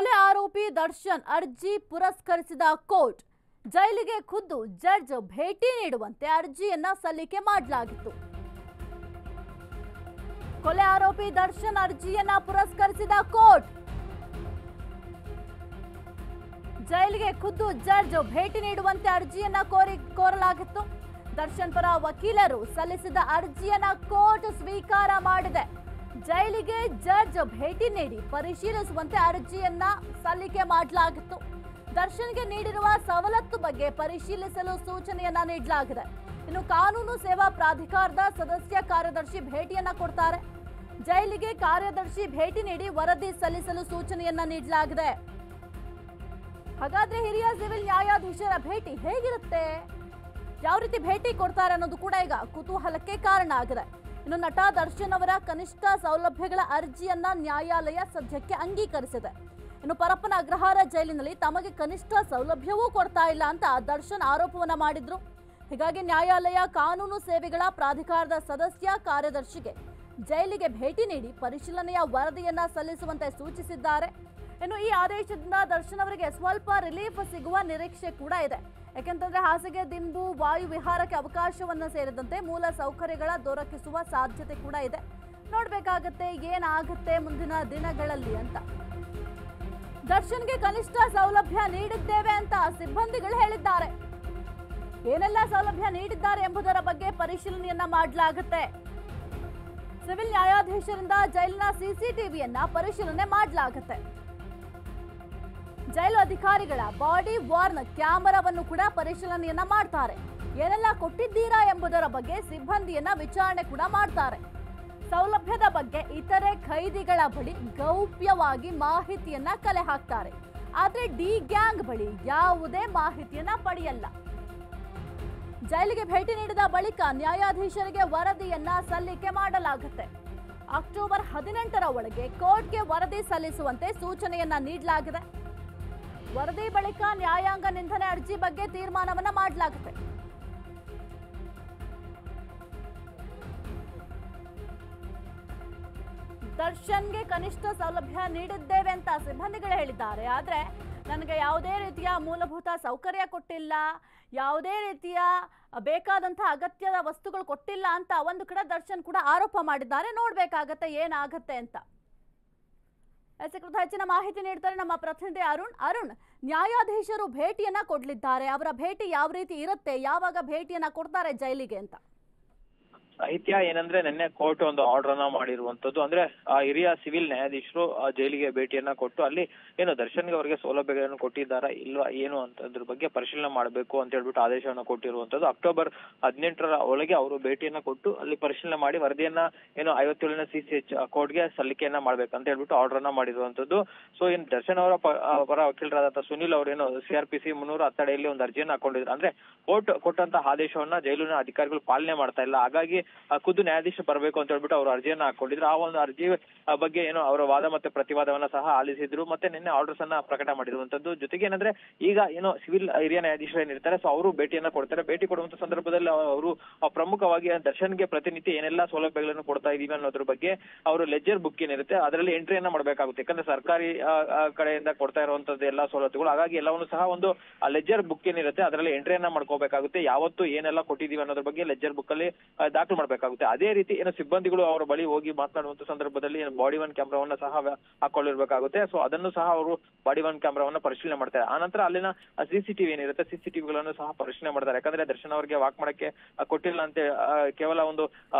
ಕೊಲೆ ಆರೋಪಿ ದರ್ಶನ್ ಅರ್ಜಿ ಪುರಸ್ಕರಿಸಿದ ಕೋರ್ಟ್ ಜೈಲಿಗೆ ಖುದ್ದು ಜಡ್ಜ್ ಭೇಟಿ ನೀಡುವಂತೆ ಅರ್ಜಿಯನ್ನ ಸಲ್ಲಿಕೆ ಮಾಡಲಾಗಿತ್ತು. ಕೊಲೆ ಆರೋಪಿ ದರ್ಶನ್ ಅರ್ಜಿಯನ್ನ ಪುರಸ್ಕರಿಸಿದ ಕೋರ್ಟ್ ಜೈಲಿಗೆ ಖುದ್ದು ಜಡ್ಜ್ ಭೇಟಿ ನೀಡುವಂತೆ ಅರ್ಜಿಯನ್ನ ಕೋರಲಾಗಿತ್ತು. ದರ್ಶನ್ ಪರ ವಕೀಲರು ಸಲ್ಲಿಸಿದ ಅರ್ಜಿಯನ್ನ ಕೋರ್ಟ್ ಸ್ವೀಕಾರ ಮಾಡಿದೆ. ಜೈಲಿಗೆ ಜಡ್ಜ್ ಭೇಟಿ ನೀಡಿ ಪರಿಶೀಲಿಸುವಂತೆ ಅರ್ಜಿಯನ್ನ ಸಲ್ಲಿಕೆ ಮಾಡಲಾಗಿತ್ತು. ದರ್ಶನ್ಗೆ ನೀಡಿರುವ ಸವಲತ್ತು ಬಗ್ಗೆ ಪರಿಶೀಲಿಸಲು ಸೂಚನೆಯನ್ನ ನೀಡಲಾಗಿದೆ. ಇನ್ನು ಕಾನೂನು ಸೇವಾ ಪ್ರಾಧಿಕಾರದ ಸದಸ್ಯ ಕಾರ್ಯದರ್ಶಿ ಭೇಟಿಯನ್ನ ಕೊಡ್ತಾರೆ. ಜೈಲಿಗೆ ಕಾರ್ಯದರ್ಶಿ ಭೇಟಿ ನೀಡಿ ವರದಿ ಸಲ್ಲಿಸಲು ಸೂಚನೆಯನ್ನ ನೀಡಲಾಗಿದೆ. ಹಾಗಾದ್ರೆ ಹಿರಿಯ ಸಿವಿಲ್ ನ್ಯಾಯಾಧೀಶರ ಭೇಟಿ ಹೇಗಿರುತ್ತೆ, ಯಾವ ರೀತಿ ಭೇಟಿ ಕೊಡ್ತಾರೆ ಅನ್ನೋದು ಕೂಡ ಈಗ ಕುತೂಹಲಕ್ಕೆ ಕಾರಣ ಆಗಿದೆ. ಇನ್ನು ನಟ ದರ್ಶನ್ ಅವರ ಕನಿಷ್ಠ ಸೌಲಭ್ಯಗಳ ಅರ್ಜಿಯನ್ನ ನ್ಯಾಯಾಲಯ ಸದ್ಯಕ್ಕೆ ಅಂಗೀಕರಿಸಿದೆ. ಇನ್ನು ಪರಪ್ಪನ ಅಗ್ರಹಾರ ಜೈಲಿನಲ್ಲಿ ತಮಗೆ ಕನಿಷ್ಠ ಸೌಲಭ್ಯವೂ ಕೊಡ್ತಾ ಇಲ್ಲ ಅಂತ ದರ್ಶನ್ ಆರೋಪವನ್ನ ಮಾಡಿದ್ರು. ಹೀಗಾಗಿ ನ್ಯಾಯಾಲಯ ಕಾನೂನು ಸೇವೆಗಳ ಪ್ರಾಧಿಕಾರದ ಸದಸ್ಯ ಕಾರ್ಯದರ್ಶಿಗೆ ಜೈಲಿಗೆ ಭೇಟಿ ನೀಡಿ ಪರಿಶೀಲನೆಯ ವರದಿಯನ್ನ ಸಲ್ಲಿಸುವಂತೆ ಸೂಚಿಸಿದ್ದಾರೆ. ಇನ್ನು ಈ ಆದೇಶದಿಂದ ದರ್ಶನ್ ಅವರಿಗೆ ಸ್ವಲ್ಪ ರಿಲೀಫ್ ಸಿಗುವ ನಿರೀಕ್ಷೆ ಕೂಡ ಇದೆ. ಯಾಕೆಂತಂದ್ರೆ ಹಾಸಿಗೆ ದಿಂಬು ವಾಯು ವಿಹಾರಕ್ಕೆ ಅವಕಾಶವನ್ನ ಸೇರಿದಂತೆ ಮೂಲ ಸೌಕರ್ಯಗಳ ದೊರಕಿಸುವ ಸಾಧ್ಯತೆ ಕೂಡ ಇದೆ. ನೋಡ್ಬೇಕಾಗತ್ತೆ ಏನಾಗುತ್ತೆ ಮುಂದಿನ ದಿನಗಳಲ್ಲಿ ಅಂತ. ದರ್ಶನ್ಗೆ ಕನಿಷ್ಠ ಸೌಲಭ್ಯ ನೀಡಿದ್ದೇವೆ ಅಂತ ಸಿಬ್ಬಂದಿಗಳು ಹೇಳಿದ್ದಾರೆ. ಏನೆಲ್ಲ ಸೌಲಭ್ಯ ನೀಡಿದ್ದಾರೆ ಎಂಬುದರ ಬಗ್ಗೆ ಪರಿಶೀಲನೆಯನ್ನ ಮಾಡಲಾಗುತ್ತೆ. ಸಿವಿಲ್ ನ್ಯಾಯಾಧೀಶರಿಂದ ಜೈಲಿನ ಸಿಸಿಟಿವಿಯನ್ನ ಪರಿಶೀಲನೆ ಮಾಡಲಾಗುತ್ತೆ. ಜೈಲು ಅಧಿಕಾರಿಗಳ ಬಾಡಿ ವಾರ್ನ್ ಕ್ಯಾಮೆರಾವನ್ನು ಕೂಡ ಪರಿಶೀಲನೆಯನ್ನ ಮಾಡ್ತಾರೆ. ಏನೆಲ್ಲ ಕೊಟ್ಟಿದ್ದೀರಾ ಎಂಬುದರ ಬಗ್ಗೆ ಸಿಬ್ಬಂದಿಯನ್ನ ವಿಚಾರಣೆ ಕೂಡ ಮಾಡ್ತಾರೆ. ಸೌಲಭ್ಯದ ಬಗ್ಗೆ ಇತರೆ ಖೈದಿಗಳ ಬಳಿ ಗೌಪ್ಯವಾಗಿ ಮಾಹಿತಿಯನ್ನ ಕಲೆ ಹಾಕ್ತಾರೆ. ಆದ್ರೆ ಡಿ ಗ್ಯಾಂಗ್ ಬಳಿ ಯಾವುದೇ ಮಾಹಿತಿಯನ್ನ ಪಡೆಯಲ್ಲ. ಜೈಲಿಗೆ ಭೇಟಿ ನೀಡಿದ ಬಳಿಕ ನ್ಯಾಯಾಧೀಶರಿಗೆ ವರದಿಯನ್ನ ಸಲ್ಲಿಕೆ ಮಾಡಲಾಗುತ್ತೆ. ಅಕ್ಟೋಬರ್ 18ರ ಒಳಗೆ ಕೋರ್ಟ್ಗೆ ವರದಿ ಸಲ್ಲಿಸುವಂತೆ ಸೂಚನೆಯನ್ನ ನೀಡಲಾಗಿದೆ. ವರದಿ ಬಳಿಕ ನ್ಯಾಯಾಂಗ ನಿಂದನೆ ಅರ್ಜಿ ಬಗ್ಗೆ ತೀರ್ಮಾನವನ್ನ ಮಾಡಲಾಗುತ್ತೆ. ದರ್ಶನ್ಗೆ ಕನಿಷ್ಠ ಸೌಲಭ್ಯ ನೀಡಿದ್ದೇವೆ ಅಂತ ಸಿಬ್ಬಂದಿಗಳು ಹೇಳಿದ್ದಾರೆ. ಆದ್ರೆ ನನಗೆ ಯಾವುದೇ ರೀತಿಯ ಮೂಲಭೂತ ಸೌಕರ್ಯ ಕೊಟ್ಟಿಲ್ಲ, ಯಾವುದೇ ರೀತಿಯ ಬೇಕಾದಂತಹ ಅಗತ್ಯದ ವಸ್ತುಗಳು ಕೊಟ್ಟಿಲ್ಲ ಅಂತ ಒಂದು ಕಡೆ ದರ್ಶನ್ ಕೂಡ ಆರೋಪ ಮಾಡಿದ್ದಾರೆ. ನೋಡ್ಬೇಕಾಗತ್ತೆ ಏನಾಗತ್ತೆ ಅಂತ. ಹೆಚ್ಚಿನ ಮಾಹಿತಿ ನೀಡ್ತಾರೆ ನಮ್ಮ ಪ್ರತಿನಿಧಿ ಅರುಣ್. ನ್ಯಾಯಾಧೀಶರು ಭೇಟಿಯನ್ನ ಕೊಡ್ಲಿದ್ದಾರೆ. ಅವರ ಭೇಟಿ ಯಾವ ರೀತಿ ಇರುತ್ತೆ, ಯಾವಾಗ ಭೇಟಿಯನ್ನ ಕೊಡ್ತಾರೆ ಜೈಲಿಗೆ ಅಂತ? ಸಾಹಿತ್ಯ ಏನಂದ್ರೆ ನಿನ್ನೆ ಕೋರ್ಟ್ ಒಂದು ಆರ್ಡರ್ ಅನ್ನ ಮಾಡಿರುವಂತದ್ದು. ಅಂದ್ರೆ ಆ ಹಿರಿಯ ಸಿವಿಲ್ ನ್ಯಾಯಾಧೀಶರು ಜೈಲಿಗೆ ಭೇಟಿಯನ್ನ ಕೊಟ್ಟು ಅಲ್ಲಿ ಏನು ದರ್ಶನ್ಗೆ ಅವರಿಗೆ ಸೌಲಭ್ಯಗಳನ್ನು ಕೊಟ್ಟಿದ್ದಾರಾ ಇಲ್ವಾ ಏನು ಅಂತದ್ರ ಬಗ್ಗೆ ಪರಿಶೀಲನೆ ಮಾಡಬೇಕು ಅಂತ ಹೇಳ್ಬಿಟ್ಟು ಆದೇಶವನ್ನು ಕೊಟ್ಟಿರುವಂತದ್ದು. ಅಕ್ಟೋಬರ್ 18ರ ಒಳಗೆ ಅವರು ಭೇಟಿಯನ್ನ ಕೊಟ್ಟು ಅಲ್ಲಿ ಪರಿಶೀಲನೆ ಮಾಡಿ ವರದಿಯನ್ನ ಏನು 57ನೇ CCH ಕೋರ್ಟ್ಗೆ ಸಲ್ಲಿಕೆಯನ್ನ ಮಾಡ್ಬೇಕಂತ ಹೇಳ್ಬಿಟ್ಟು ಆರ್ಡರ್ ಅನ್ನ ಮಾಡಿರುವಂತದ್ದು. ಸೊ ಏನು ದರ್ಶನ್ ಅವರ ಪರ ವಕೀಲರಾದಂತಹ ಸುನಿಲ್ ಅವರೇನು CRPC 310 ಅಡಿಯಲ್ಲಿ ಒಂದು ಅರ್ಜಿಯನ್ನ ಹಾಕೊಂಡಿದ್ರು. ಅಂದ್ರೆ ಕೋರ್ಟ್ ಕೊಟ್ಟಂತ ಆದೇಶವನ್ನ ಜೈಲಿನ ಅಧಿಕಾರಿಗಳು ಪಾಲನೆ ಮಾಡ್ತಾ ಇಲ್ಲ. ಹಾಗಾಗಿ ಖುದ್ದು ನ್ಯಾಯಾಧೀಶ ಬರಬೇಕು ಅಂತ ಹೇಳ್ಬಿಟ್ಟು ಅವರು ಅರ್ಜಿಯನ್ನ ಹಾಕೊಂಡಿದ್ರು. ಆ ಒಂದು ಅರ್ಜಿ ಬಗ್ಗೆ ಏನು ಅವರ ವಾದ ಮತ್ತೆ ಪ್ರತಿವಾದವನ್ನ ಸಹ ಆಲಿಸಿದ್ರು. ಮತ್ತೆ ನಿನ್ನೆ ಆರ್ಡರ್ಸ್ ಅನ್ನ ಪ್ರಕಟ ಮಾಡಿರುವಂತದ್ದು. ಜೊತೆಗೆ ಏನಂದ್ರೆ ಈಗ ಏನು ಸಿವಿಲ್ ಹಿರಿಯ ನ್ಯಾಯಾಧೀಶರು ಏನಿರ್ತಾರೆ ಸೊ ಅವರು ಭೇಟಿಯನ್ನ ಕೊಡ್ತಾರೆ. ಭೇಟಿ ಕೊಡುವಂತ ಸಂದರ್ಭದಲ್ಲಿ ಅವರು ಪ್ರಮುಖವಾಗಿ ದರ್ಶನ್ಗೆ ಪ್ರತಿನಿತ್ಯ ಏನೆಲ್ಲಾ ಸೌಲಭ್ಯಗಳನ್ನು ಕೊಡ್ತಾ ಇದೀವಿ ಅನ್ನೋದ್ರ ಬಗ್ಗೆ ಅವರು ಲೆಜರ್ ಬುಕ್ ಏನಿರುತ್ತೆ ಅದರಲ್ಲಿ ಎಂಟ್ರಿಯನ್ನ ಮಾಡಬೇಕಾಗುತ್ತೆ. ಯಾಕಂದ್ರೆ ಸರ್ಕಾರಿ ಕಡೆಯಿಂದ ಕೊಡ್ತಾ ಇರುವಂತದ್ದು ಎಲ್ಲಾ ಸವಲತ್ತುಗಳು. ಹಾಗಾಗಿ ಎಲ್ಲವನ್ನು ಸಹ ಒಂದು ಲೆಜರ್ ಬುಕ್ ಏನಿರುತ್ತೆ ಅದರಲ್ಲಿ ಎಂಟ್ರಿಯನ್ನ ಮಾಡ್ಕೋಬೇಕಾಗುತ್ತೆ. ಯಾವತ್ತು ಏನೆಲ್ಲ ಕೊಟ್ಟಿದೀವಿ ಅನ್ನೋದ್ರ ಬಗ್ಗೆ ಲೆಜರ್ ಬುಕ್ ಅಲ್ಲಿ ದಾಖಲು ಮಾಡಬೇಕಾಗುತ್ತೆ. ಅದೇ ರೀತಿ ಏನು ಸಿಬ್ಬಂದಿಗಳು ಅವರ ಬಳಿ ಹೋಗಿ ಮಾತನಾಡುವಂತ ಸಂದರ್ಭದಲ್ಲಿ ಬಾಡಿ ಒನ್ ಕ್ಯಾಮ್ರಾವನ್ನ ಸಹ ಹಾಕೊಳ್ಳಿರ್ಬೇಕಾಗುತ್ತೆ. ಸೊ ಅದನ್ನು ಸಹ ಅವರು ಬಾಡಿ ಒನ್ ಕ್ಯಾಮ್ರಾವನ್ನ ಪರಿಶೀಲನೆ ಮಾಡ್ತಾರೆ. ಆನಂತರ ಅಲ್ಲಿನ CCTV ಏನಿರುತ್ತೆ CCTVಗಳನ್ನು ಸಹ ಪರಿಶೀಲನೆ ಮಾಡ್ತಾರೆ. ಯಾಕಂದ್ರೆ ದರ್ಶನ್ ಅವರಿಗೆ ವಾಕ್ ಮಾಡಕ್ಕೆ ಕೊಟ್ಟಿಲ್ಲ ಅಂತ ಕೇವಲ ಒಂದು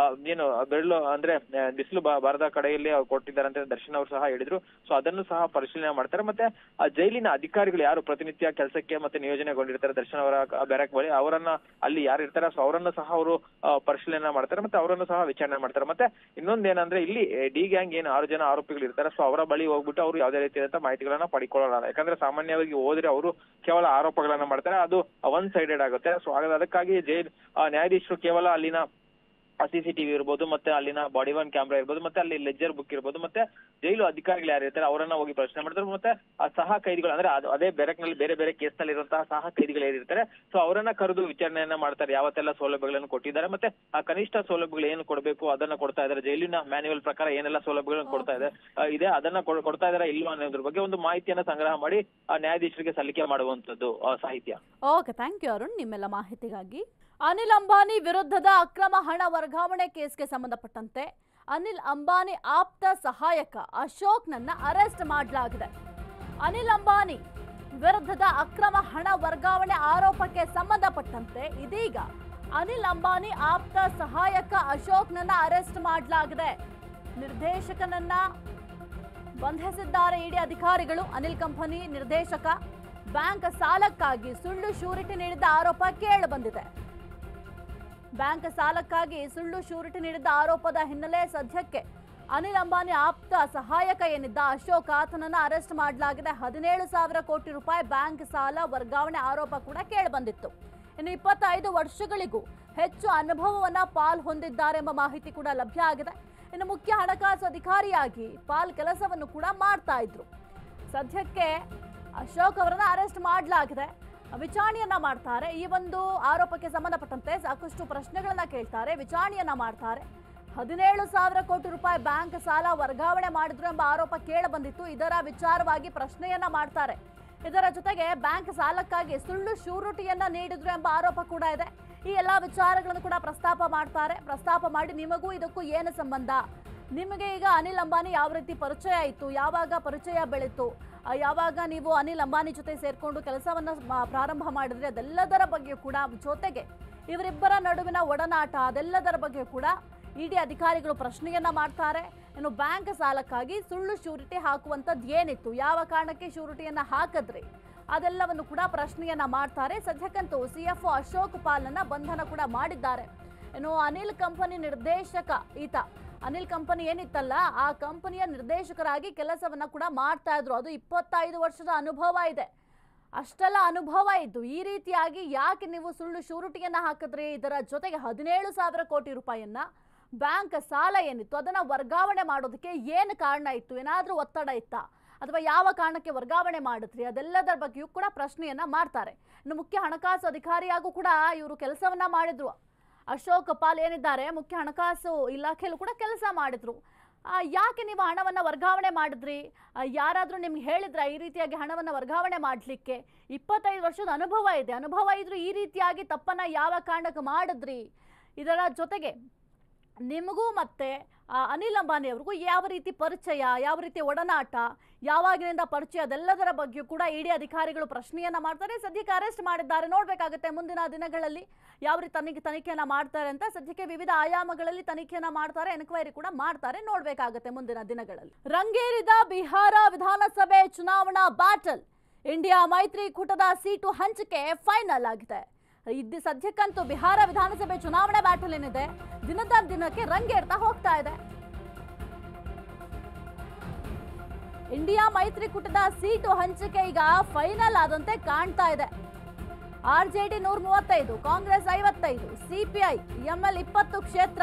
ಏನು ಬೆರಳು ಅಂದ್ರೆ ಬಿಸಿಲು ಬಾರದ ಕಡೆಯಲ್ಲಿ ಕೊಟ್ಟಿದ್ದಾರೆ ಅಂತ ದರ್ಶನ್ ಅವರು ಸಹ ಹೇಳಿದ್ರು. ಸೊ ಅದನ್ನು ಸಹ ಪರಿಶೀಲನೆ ಮಾಡ್ತಾರೆ. ಮತ್ತೆ ಜೈಲಿನ ಅಧಿಕಾರಿಗಳು ಯಾರು ಪ್ರತಿನಿತ್ಯ ಕೆಲಸಕ್ಕೆ ಮತ್ತೆ ನಿಯೋಜನೆಗೊಂಡಿರ್ತಾರೆ ದರ್ಶನ್ ಅವರ ಬ್ಯಾರಕ್ ಬಳಿ ಅವರನ್ನ ಅಲ್ಲಿ ಯಾರು ಇರ್ತಾರೆ ಸೊ ಅವರನ್ನು ಸಹ ಅವರು ಪರಿಶೀಲನೆ ಮಾಡ್ತಾರೆ. ಮತ್ತೆ ಅವರನ್ನು ಸಹ ವಿಚಾರಣೆ ಮಾಡ್ತಾರೆ. ಮತ್ತೆ ಇನ್ನೊಂದೇನಂದ್ರೆ ಇಲ್ಲಿ ಡಿ ಗ್ಯಾಂಗ್ ಏನು 6 ಜನ ಆರೋಪಿಗಳು ಇರ್ತಾರೆ ಸೊ ಅವರ ಬಳಿ ಹೋಗ್ಬಿಟ್ಟು ಅವರು ಯಾವುದೇ ರೀತಿಯಾದಂತಹ ಮಾಹಿತಿಗಳನ್ನ ಪಡಿಕೊಳ್ಳಲ್ಲ. ಯಾಕಂದ್ರೆ ಸಾಮಾನ್ಯವಾಗಿ ಹೋದ್ರೆ ಅವರು ಕೇವಲ ಆರೋಪಗಳನ್ನ ಮಾಡ್ತಾರೆ, ಅದು ಒನ್ ಸೈಡೆಡ್ ಆಗುತ್ತೆ. ಸೊ ಅದಕ್ಕಾಗಿ ನ್ಯಾಯಾಧೀಶರು ಕೇವಲ ಅಲ್ಲಿನ CCTV ಇರ್ಬೋದು, ಮತ್ತೆ ಅಲ್ಲಿನ ಬಾಡಿ ಒನ್ ಕ್ಯಾಮ್ರಾ ಇರ್ಬೋದು, ಮತ್ತೆ ಅಲ್ಲಿ ಲೆಜರ್ ಬುಕ್ ಇರ್ಬೋದು, ಮತ್ತೆ ಜೈಲು ಅಧಿಕಾರಿಗಳು ಯಾರು ಇರ್ತಾರೆ ಅವರನ್ನ ಹೋಗಿ ಪ್ರಶ್ನೆ ಮಾಡ್ತಾರೆ. ಮತ್ತೆ ಆ ಸಹ ಕೈದಿಗಳು ಅಂದ್ರೆ ಅದೇ ಬೆರಕ್ನಲ್ಲಿ ಬೇರೆ ಬೇರೆ ಕೇಸ್ ನಲ್ಲಿ ಇರುವಂತಹ ಸಹ ಕೈದಿಗಳು ಏನಿರ್ತಾರೆ ಸೊ ಅವರನ್ನ ಕರೆದು ವಿಚಾರಣೆಯನ್ನ ಮಾಡ್ತಾರೆ. ಯಾವತ್ತೆಲ್ಲ ಸೌಲಭ್ಯಗಳನ್ನು ಕೊಟ್ಟಿದ್ದಾರೆ, ಮತ್ತೆ ಆ ಕನಿಷ್ಠ ಸೌಲಭ್ಯಗಳು ಏನು ಕೊಡಬೇಕು ಅದನ್ನ ಕೊಡ್ತಾ ಇದ್ದಾರೆ, ಜೈಲಿನ ಮ್ಯಾನ್ಯುವಲ್ ಪ್ರಕಾರ ಏನೆಲ್ಲ ಸೌಲಭ್ಯಗಳನ್ನು ಕೊಡ್ತಾ ಇದೆ ಅದನ್ನ ಕೊಡ್ತಾ ಇದಾರೆ ಇಲ್ವಾ ಅನ್ನೋದ್ರ ಬಗ್ಗೆ ಒಂದು ಮಾಹಿತಿಯನ್ನ ಸಂಗ್ರಹ ಮಾಡಿ ನ್ಯಾಯಾಧೀಶರಿಗೆ ಸಲ್ಲಿಕೆ ಮಾಡುವಂತದ್ದು ಸಾಹಿತ್ಯ. ಓಕೆ, ಥ್ಯಾಂಕ್ ಯು ಅರುಣ್ ನಿಮ್ಮೆಲ್ಲ ಮಾಹಿತಿಗಾಗಿ. ಅನಿಲ್ ಅಂಬಾನಿ ವಿರುದ್ಧದ ಅಕ್ರಮ ಹಣ ವರ್ಗಾವಣೆ ಕೇಸ್ಗೆ ಸಂಬಂಧಪಟ್ಟಂತೆ ಅನಿಲ್ ಅಂಬಾನಿ ಆಪ್ತ ಸಹಾಯಕ ಅಶೋಕ್ನನ್ನ ಅರೆಸ್ಟ್ ಮಾಡಲಾಗಿದೆ. ಅನಿಲ್ ಅಂಬಾನಿ ವಿರುದ್ಧದ ಅಕ್ರಮ ಹಣ ವರ್ಗಾವಣೆ ಆರೋಪಕ್ಕೆ ಸಂಬಂಧಪಟ್ಟಂತೆ ಇದೀಗ ಅನಿಲ್ ಅಂಬಾನಿ ಆಪ್ತ ಸಹಾಯಕ ಅಶೋಕ್ನನ್ನ ಅರೆಸ್ಟ್ ಮಾಡಲಾಗಿದೆ. ನಿರ್ದೇಶಕನನ್ನ ಬಂಧಿಸಿದ್ದಾರೆ ಇಡಿ ಅಧಿಕಾರಿಗಳು. ಅನಿಲ್ ಕಂಪನಿ ನಿರ್ದೇಶಕ ಬ್ಯಾಂಕ್ ಸಾಲಕ್ಕಾಗಿ ಸುಳ್ಳು ಶ್ಯೂರಿಟಿ ನೀಡಿದ ಆರೋಪ ಕೇಳಿಬಂದಿದೆ. ಬ್ಯಾಂಕ್ ಸಾಲಕ್ಕಾಗಿ ಸುಳ್ಳು ಶ್ಯೂರಿಟಿ ನೀಡಿದ್ದ ಆರೋಪದ ಹಿನ್ನೆಲೆ ಸದ್ಯಕ್ಕೆ ಅನಿಲ್ ಅಂಬಾನಿ ಆಪ್ತ ಸಹಾಯಕ ಏನಿದ್ದ ಅಶೋಕ್ ಆತನನ್ನ ಅರೆಸ್ಟ್ ಮಾಡಲಾಗಿದೆ. 17,000 ಕೋಟಿ ರೂಪಾಯಿ ಬ್ಯಾಂಕ್ ಸಾಲ ವರ್ಗಾವಣೆ ಆರೋಪ ಕೂಡ ಕೇಳಿಬಂದಿತ್ತು. ಇನ್ನು 25 ವರ್ಷಗಳಿಗೂ ಹೆಚ್ಚು ಅನುಭವವನ್ನ ಪಾಲ್ ಹೊಂದಿದ್ದಾರೆ ಎಂಬ ಮಾಹಿತಿ ಕೂಡ ಲಭ್ಯ ಆಗಿದೆ. ಇನ್ನು ಮುಖ್ಯ ಹಣಕಾಸು ಅಧಿಕಾರಿಯಾಗಿ ಪಾಲ್ ಕೆಲಸವನ್ನು ಕೂಡ ಮಾಡ್ತಾ ಇದ್ರು. ಸದ್ಯಕ್ಕೆ ಅಶೋಕ್ ಅವರನ್ನ ಅರೆಸ್ಟ್ ಮಾಡಲಾಗಿದೆ. ವಿಚಾರಣೆಯನ್ನ ಮಾಡ್ತಾರೆ. ಈ ಒಂದು ಆರೋಪಕ್ಕೆ ಸಂಬಂಧಪಟ್ಟಂತೆ ಸಾಕಷ್ಟು ಪ್ರಶ್ನೆಗಳನ್ನ ಕೇಳ್ತಾರೆ, ವಿಚಾರಣೆಯನ್ನ ಮಾಡ್ತಾರೆ. 17,000 ಕೋಟಿ ರೂಪಾಯಿ ಬ್ಯಾಂಕ್ ಸಾಲ ವರ್ಗಾವಣೆ ಮಾಡಿದ್ರು ಎಂಬ ಆರೋಪ ಕೇಳಬಂದಿತ್ತು. ಇದರ ವಿಚಾರವಾಗಿ ಪ್ರಶ್ನೆಯನ್ನ ಮಾಡ್ತಾರೆ. ಇದರ ಜೊತೆಗೆ ಬ್ಯಾಂಕ್ ಸಾಲಕ್ಕಾಗಿ ಸುಳ್ಳು ಶ್ಯೂರಿಟಿಯನ್ನ ನೀಡಿದ್ರು ಎಂಬ ಆರೋಪ ಕೂಡ ಇದೆ. ಈ ಎಲ್ಲಾ ವಿಚಾರಗಳನ್ನು ಕೂಡ ಪ್ರಸ್ತಾಪ ಮಾಡ್ತಾರೆ. ಪ್ರಸ್ತಾಪ ಮಾಡಿ ನಿಮಗೂ ಇದಕ್ಕೂ ಏನು ಸಂಬಂಧ, ನಿಮಗೆ ಈಗ ಅನಿಲ್ ಅಂಬಾನಿ ಯಾವ ರೀತಿ ಪರಿಚಯ ಇತ್ತು, ಯಾವಾಗ ಪರಿಚಯ ಬೆಳೀತು, ಯಾವಾಗ ನೀವು ಅನಿಲ್ ಅಂಬಾನಿ ಜೊತೆ ಸೇರ್ಕೊಂಡು ಕೆಲಸವನ್ನ ಪ್ರಾರಂಭ ಮಾಡಿದ್ರೆ ಅದೆಲ್ಲದರ ಬಗ್ಗೆ ಕೂಡ, ಜೊತೆಗೆ ಇವರಿಬ್ಬರ ನಡುವಿನ ಒಡನಾಟ ಅದೆಲ್ಲದರ ಬಗ್ಗೆ ಕೂಡ ಇಡಿ ಅಧಿಕಾರಿಗಳು ಪ್ರಶ್ನೆಯನ್ನ ಮಾಡ್ತಾರೆ. ಇನ್ನು ಬ್ಯಾಂಕ್ ಸಾಲಕ್ಕಾಗಿ ಸುಳ್ಳು ಶ್ಯೂರಿಟಿ ಹಾಕುವಂಥದ್ದು ಏನಿತ್ತು, ಯಾವ ಕಾರಣಕ್ಕೆ ಶ್ಯೂರಿಟಿಯನ್ನ ಹಾಕಿದ್ರಿ, ಅದೆಲ್ಲವನ್ನು ಕೂಡ ಪ್ರಶ್ನೆಯನ್ನ ಮಾಡ್ತಾರೆ. ಸದ್ಯಕ್ಕಂತೂ CFO ಅಶೋಕ್ ಪಾಲ್ನ ಬಂಧನ ಕೂಡ ಮಾಡಿದ್ದಾರೆ. ಇನ್ನು ಅನಿಲ್ ಕಂಪನಿ ನಿರ್ದೇಶಕ ಈತ ಅನಿಲ್ ಕಂಪನಿ ಏನಿತ್ತಲ್ಲ ಆ ಕಂಪನಿಯ ನಿರ್ದೇಶಕರಾಗಿ ಕೆಲಸವನ್ನ ಕೂಡ ಮಾಡ್ತಾ ಇದ್ರು. ಅದು 25 ವರ್ಷದ ಅನುಭವ ಇದೆ. ಅಷ್ಟೆಲ್ಲ ಅನುಭವ ಇದ್ದು ಈ ರೀತಿಯಾಗಿ ಯಾಕೆ ನೀವು ಸುಳ್ಳು ಶ್ಯೂರಿಟಿಯನ್ನ ಹಾಕಿದ್ರಿ, ಇದರ ಜೊತೆಗೆ 17,000 ಕೋಟಿ ರೂಪಾಯಿಯನ್ನ ಬ್ಯಾಂಕ್ ಸಾಲ ಏನಿತ್ತು ಅದನ್ನ ವರ್ಗಾವಣೆ ಮಾಡೋದಕ್ಕೆ ಏನು ಕಾರಣ ಇತ್ತು, ಏನಾದ್ರೂ ಒತ್ತಡ ಇತ್ತಾ, ಅಥವಾ ಯಾವ ಕಾರಣಕ್ಕೆ ವರ್ಗಾವಣೆ ಮಾಡಿದ್ರಿ, ಅದೆಲ್ಲದರ ಬಗ್ಗೆಯೂ ಕೂಡ ಪ್ರಶ್ನೆಯನ್ನ ಮಾಡ್ತಾರೆ. ಇನ್ನು ಮುಖ್ಯ ಹಣಕಾಸು ಅಧಿಕಾರಿಯಾಗೂ ಕೂಡ ಇವರು ಕೆಲಸವನ್ನ ಮಾಡಿದ್ರು. ಅಶೋಕ್ ಪಾಲ್ ಏನಿದ್ದಾರೆ ಮುಖ್ಯ ಹಣಕಾಸು ಇಲಾಖೆಯಲ್ಲೂ ಕೂಡ ಕೆಲಸ ಮಾಡಿದ್ರು. ಯಾಕೆ ನೀವು ಹಣವನ್ನ ವರ್ಗಾವಣೆ ಮಾಡಿದ್ರಿ, ಯಾರಾದರೂ ನಿಮ್ಗೆ ಹೇಳಿದ್ರ ಈ ರೀತಿಯಾಗಿ ಹಣವನ್ನ ವರ್ಗಾವಣೆ ಮಾಡಲಿಕ್ಕೆ? 25 ವರ್ಷದ ಅನುಭವ ಇದ್ರು ಈ ರೀತಿಯಾಗಿ ತಪ್ಪನ್ನ ಯಾವ ಕಾರಣಕ್ಕೆ ಮಾಡಿದ್ರಿ? ಇದರ ಜೊತೆಗೆ ನಿಮಗೂ ಮತ್ತೆ ಅನಿಲ್ ಅಂಬಾನಿ ಅವ್ರಿಗೂ ಯಾವ ರೀತಿ ಪರಿಚಯ, ಯಾವ ರೀತಿ ಒಡನಾಟ, ಯಾವಾಗಿನಿಂದ ಪರಿಚಯ, ಅದೆಲ್ಲದರ ಬಗ್ಗೆಯೂ ಕೂಡ ಇಡಿ ಅಧಿಕಾರಿಗಳು ಪ್ರಶ್ನೆಯನ್ನ ಮಾಡ್ತಾರೆ. ಸದ್ಯಕ್ಕೆ ಅರೆಸ್ಟ್ ಮಾಡಿದ್ದಾರೆ. ನೋಡ್ಬೇಕಾಗುತ್ತೆ ಮುಂದಿನ ದಿನಗಳಲ್ಲಿ ಯಾವ ರೀತಿ ತನಿಖೆಯನ್ನ ಮಾಡ್ತಾರೆ ಅಂತ. ಸದ್ಯಕ್ಕೆ ವಿವಿಧ ಆಯಾಮಗಳಲ್ಲಿ ತನಿಖೆಯನ್ನ ಮಾಡ್ತಾರೆ, ಎನ್ಕ್ವೈರಿ ಕೂಡ ಮಾಡ್ತಾರೆ. ನೋಡ್ಬೇಕಾಗುತ್ತೆ ಮುಂದಿನ ದಿನಗಳಲ್ಲಿ. ರಂಗೇರಿದ ಬಿಹಾರ ವಿಧಾನಸಭೆ ಚುನಾವಣಾ ಬ್ಯಾಟಲ್. ಇಂಡಿಯಾ ಮೈತ್ರಿಕೂಟದ ಸೀಟು ಹಂಚಿಕೆ ಫೈನಲ್ ಆಗಿದೆ. ಸದ್ಯಕ್ಕಂತೂ ಬಿಹಾರ ವಿಧಾನಸಭೆ ಚುನಾವಣಾ ಬ್ಯಾಟಲ್ ಏನಿದೆ ದಿನದ ದಿನಕ್ಕೆ ರಂಗೇರ್ತಾ ಹೋಗ್ತಾ ಇದೆ. ಇಂಡಿಯಾ ಮೈತ್ರಿಕೂಟದ ಸೀಟು ಹಂಚಿಕೆ ಈಗ ಫೈನಲ್ ಆದಂತೆ ಕಾಣ್ತಾ ಇದೆ. RJD 135, ಕಾಂಗ್ರೆಸ್ 55, CPI ML 20 ಕ್ಷೇತ್ರ,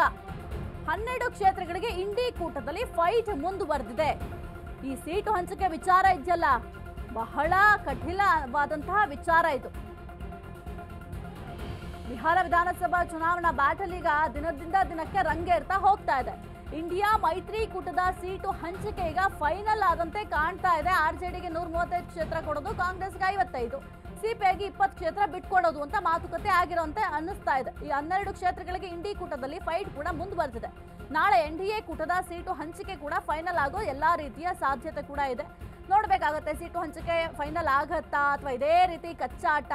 12 ಕ್ಷೇತ್ರಗಳಿಗೆ ಇಂಡಿ ಕೂಟದಲ್ಲಿ ಫೈಟ್ ಮುಂದುವರೆದಿದೆ. ಈ ಸೀಟು ಹಂಚಿಕೆ ವಿಚಾರ ಇದೆಯಲ್ಲ ಬಹಳ ಕಠಿಣವಾದಂತಹ ವಿಚಾರ ಇದು. ಬಿಹಾರ ವಿಧಾನಸಭಾ ಚುನಾವಣಾ ಬ್ಯಾಟಲ್ ಈಗ ದಿನದಿಂದ ದಿನಕ್ಕೆ ರಂಗೇರ್ತಾ ಹೋಗ್ತಾ ಇದೆ. ಇಂಡಿಯಾ ಮೈತ್ರಿಕೂಟದ ಸೀಟು ಹಂಚಿಕೆ ಈಗ ಫೈನಲ್ ಆದಂತೆ ಕಾಣ್ತಾ ಇದೆ. RJDಗೆ 135 ಕ್ಷೇತ್ರ ಕೊಡೋದು, ಕಾಂಗ್ರೆಸ್ಗೆ 55, CPIಗೆ 20 ಕ್ಷೇತ್ರ ಬಿಟ್ಕೊಡೋದು ಅಂತ ಮಾತುಕತೆ ಆಗಿರೋಂತೆ ಅನ್ನಿಸ್ತಾ ಇದೆ. ಈ 12 ಕ್ಷೇತ್ರಗಳಿಗೆ ಇಂಡಿ ಕೂಟದಲ್ಲಿ ಫೈಟ್ ಕೂಡ ಮುಂದುವರೆದಿದೆ. ನಾಳೆ NDA ಕೂಟದ ಸೀಟು ಹಂಚಿಕೆ ಕೂಡ ಫೈನಲ್ ಆಗೋ ಎಲ್ಲಾ ರೀತಿಯ ಸಾಧ್ಯತೆ ಕೂಡ ಇದೆ. ನೋಡ್ಬೇಕಾಗತ್ತೆ ಸೀಟು ಹಂಚಿಕೆ ಫೈನಲ್ ಆಗತ್ತಾ ಅಥವಾ ಇದೇ ರೀತಿ ಕಚ್ಚಾಟ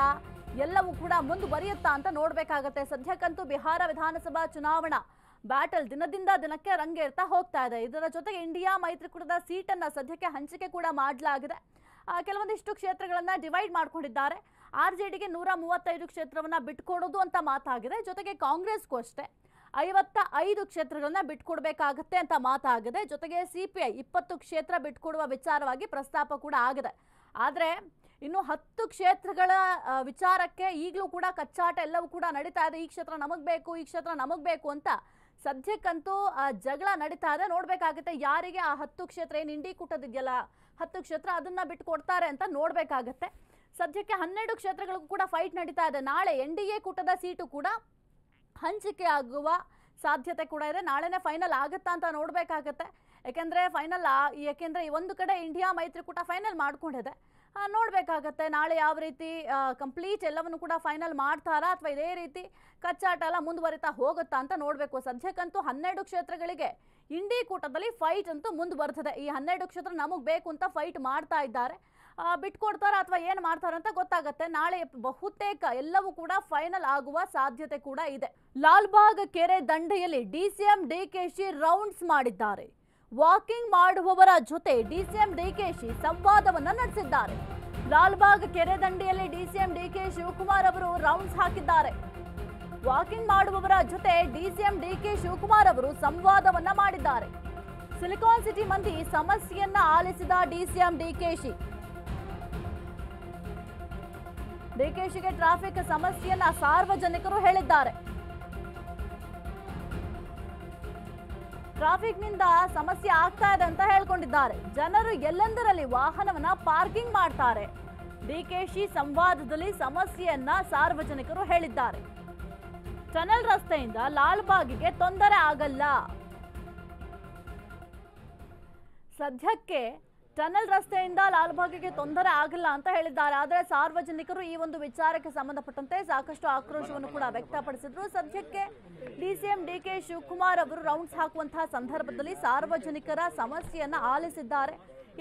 ಎಲ್ಲವೂ ಕೂಡ ಮುಂದುವರಿಯುತ್ತಾ ಅಂತ ನೋಡ್ಬೇಕಾಗತ್ತೆ. ಸದ್ಯಕ್ಕಂತೂ ಬಿಹಾರ ವಿಧಾನಸಭಾ ಚುನಾವಣಾ ಬ್ಯಾಟಲ್ ದಿನದಿಂದ ದಿನಕ್ಕೆ ರಂಗೇರ್ತಾ ಹೋಗ್ತಾ ಇದೆ. ಇದರ ಜೊತೆಗೆ ಇಂಡಿಯಾ ಮೈತ್ರಿಕೂಟದ ಸೀಟನ್ನ ಸದ್ಯಕ್ಕೆ ಹಂಚಿಕೆ ಕೂಡ ಮಾಡಲಾಗಿದೆ. ಕೆಲವೊಂದಿಷ್ಟು ಕ್ಷೇತ್ರಗಳನ್ನ ಡಿವೈಡ್ ಮಾಡ್ಕೊಂಡಿದ್ದಾರೆ. RJDಗೆ 135 ಕ್ಷೇತ್ರವನ್ನ ಬಿಟ್ಕೊಡೋದು ಅಂತ ಮಾತಾಗಿದೆ. ಜೊತೆಗೆ ಕಾಂಗ್ರೆಸ್ಗೂ ಅಷ್ಟೇ 55 ಕ್ಷೇತ್ರಗಳನ್ನ ಬಿಟ್ಕೊಡ್ಬೇಕಾಗತ್ತೆ ಅಂತ ಮಾತಾಗಿದೆ. ಜೊತೆಗೆ CPI 20 ಕ್ಷೇತ್ರ ಬಿಟ್ಕೊಡುವ ವಿಚಾರವಾಗಿ ಪ್ರಸ್ತಾಪ ಕೂಡ ಆಗಿದೆ. ಆದ್ರೆ ಇನ್ನು 10 ಕ್ಷೇತ್ರಗಳ ವಿಚಾರಕ್ಕೆ ಈಗಲೂ ಕೂಡ ಕಚ್ಚಾಟ ಎಲ್ಲವೂ ಕೂಡ ನಡೀತಾ ಇದೆ. ಈ ಕ್ಷೇತ್ರ ನಮಗ್ ಬೇಕು, ಈ ಕ್ಷೇತ್ರ ನಮಗ್ ಬೇಕು ಅಂತ ಸದ್ಯಕ್ಕಂತೂ ಜಗಳ ನಡೀತಾ ಇದೆ. ನೋಡ್ಬೇಕಾಗುತ್ತೆ ಯಾರಿಗೆ ಆ 10 ಕ್ಷೇತ್ರ ಏನು ಇಂಡಿ ಕೂಟದಿದೆಯಲ್ಲ 10 ಕ್ಷೇತ್ರ ಅದನ್ನ ಬಿಟ್ಟು ಕೊಡ್ತಾರೆ ಅಂತ ನೋಡ್ಬೇಕಾಗತ್ತೆ. ಸದ್ಯಕ್ಕೆ 12 ಕ್ಷೇತ್ರಗಳಿಗೂ ಕೂಡ ಫೈಟ್ ನಡೀತಾ ಇದೆ. ನಾಳೆ NDA ಕೂಟದ ಸೀಟು ಕೂಡ ಹಂಚಿಕೆ ಆಗುವ ಸಾಧ್ಯತೆ ಕೂಡ ಇದೆ. ನಾಳೆನೇ ಫೈನಲ್ ಆಗುತ್ತಾ ಅಂತ ನೋಡ್ಬೇಕಾಗತ್ತೆ. ಯಾಕೆಂದ್ರೆ ಒಂದು ಕಡೆ ಇಂಡಿಯಾ ಮೈತ್ರಿಕೂಟ ಫೈನಲ್ ಮಾಡ್ಕೊಂಡಿದೆ. ನೋಡ್ಬೇಕಾಗತ್ತೆ ನಾಳೆ ಯಾವ ರೀತಿ ಕಂಪ್ಲೀಟ್ ಎಲ್ಲವನ್ನು ಕೂಡ ಫೈನಲ್ ಮಾಡ್ತಾರಾ ಅಥವಾ ಇದೇ ರೀತಿ ಕಚ್ಚಾಟ ಎಲ್ಲ ಮುಂದುವರಿತಾ ಹೋಗುತ್ತಾ ಅಂತ ನೋಡ್ಬೇಕು. ಸದ್ಯಕ್ಕಂತೂ 12 ಕ್ಷೇತ್ರಗಳಿಗೆ ಇಂಡಿ ಕೂಟದಲ್ಲಿ ಫೈಟ್ ಅಂತೂ ಮುಂದುವರೆದಿದೆ. ಈ 12 ಕ್ಷೇತ್ರ ನಮಗೆ ಬೇಕು ಅಂತ ಫೈಟ್ ಮಾಡ್ತಾ ಇದ್ದಾರೆ. ಬಿಟ್ಕೊಡ್ತಾರ ಅಥವಾ ಏನು ಮಾಡ್ತಾರೆ ಅಂತ ಗೊತ್ತಾಗತ್ತೆ. ನಾಳೆ ಬಹುತೇಕ ಎಲ್ಲವೂ ಕೂಡ ಫೈನಲ್ ಆಗುವ ಸಾಧ್ಯತೆ ಕೂಡ ಇದೆ. ಲಾಲ್ಬಾಗ್ ಕೆರೆ ದಂಡೆಯಲ್ಲಿ DCM DKC ರೌಂಡ್ಸ್ ಮಾಡಿದ್ದಾರೆ. ವಾಕಿಂಗ್ ಮಾಡುವವರ ಜೊತೆ DCM DKC ಸಂವಾದವನ್ನ ನಡೆಸಿದ್ದಾರೆ. ಲಾಲ್ಬಾಗ್ ಕೆರೆ ದಂಡೆಯಲ್ಲಿ DCM DK ಶಿವಕುಮಾರ್ ಅವರು ರೌಂಡ್ಸ್ ಹಾಕಿದ್ದಾರೆ. ವಾಕಿಂಗ್ ಮಾಡುವವರ ಜೊತೆ DCM DK ಶಿವಕುಮಾರ್ ಅವರು ಸಂವಾದವನ್ನ ಮಾಡಿದ್ದಾರೆ. ಸಿಲಿಕಾನ್ ಸಿಟಿ ಮಂದಿ ಸಮಸ್ಯೆಯನ್ನ ಆಲಿಸಿದ DCM DKಶಿಗೆ ಟ್ರಾಫಿಕ್ ಸಮಸ್ಯೆಯನ್ನ ಸಾರ್ವಜನಿಕರು ಹೇಳಿದ್ದಾರೆ. ಟ್ರಾಫಿಕ್ನಿಂದ ಸಮಸ್ಯೆ ಆಗ್ತಾ ಇದೆ ಅಂತ ಹೇಳ್ಕೊಂಡಿದ್ದಾರೆ. ಜನರು ಎಲ್ಲೆಂದರಲ್ಲಿ ವಾಹನವನ್ನ ಪಾರ್ಕಿಂಗ್ ಮಾಡ್ತಾರೆ. DKಶಿ ಸಂವಾದದಲ್ಲಿ ಸಮಸ್ಯೆಯನ್ನ ಸಾರ್ವಜನಿಕರು ಹೇಳಿದ್ದಾರೆ. ಟನಲ್ ರಸ್ತೆಯಿಂದ ಲಾಲ್ಬಾಗಿಗೆ ತೊಂದರೆ ಆಗಲ್ಲ. ಸದ್ಯಕ್ಕೆ ಟನಲ್ ರಸ್ತೆಯಿಂದ ಲಾಲ್ಬಾಗಿಗೆ ತೊಂದರೆ ಆಗಲ್ಲ ಅಂತ ಹೇಳಿದ್ದಾರೆ. ಆದರೆ ಸಾರ್ವಜನಿಕರು ಈ ಒಂದು ವಿಚಾರಕ್ಕೆ ಸಂಬಂಧಪಟ್ಟಂತೆ ಸಾಕಷ್ಟು ಆಕ್ರೋಶವನ್ನು ಕೂಡ ವ್ಯಕ್ತಪಡಿಸಿದ್ರು. ಸದ್ಯಕ್ಕೆ DCM DK ಶಿವಕುಮಾರ್ ಅವರು ರೌಂಡ್ಸ್ ಹಾಕುವಂತಹ ಸಂದರ್ಭದಲ್ಲಿ ಸಾರ್ವಜನಿಕರ ಸಮಸ್ಯೆಯನ್ನ ಆಲಿಸಿದ್ದಾರೆ.